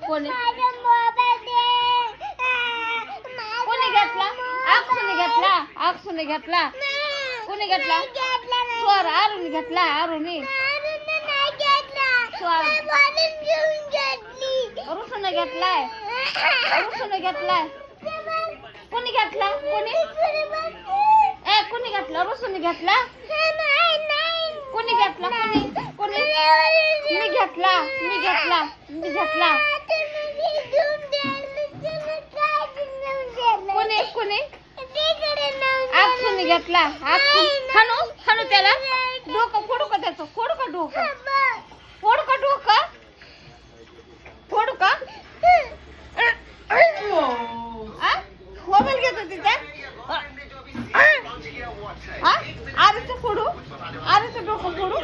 कोणी कोणी घेतला? अक्षुने घेतला. अक्षुने घेतला. कोणी घेतला? स्वर अरुणी घेतला. अरुणी ऋषूने घेतलाय. ऋषूने घेतलाय. कोणी घेतला? कोणी कोणी घेतला? ऋषूने घेतला. कोणी घेतला? कोणी कोणी मी घेतला. मी घेतला. मी घेतला. कोणी कोणी अक्षुने घेतला. अक्षु हाणू हाणू त्याला. डोकं फोडू का त्याचं? फोडू का डोकं? फोडू का डोकं? फोडू का? मोबाईल घेतो तिथे. आरीचं फोडू. आरीचं डोकं फोडू.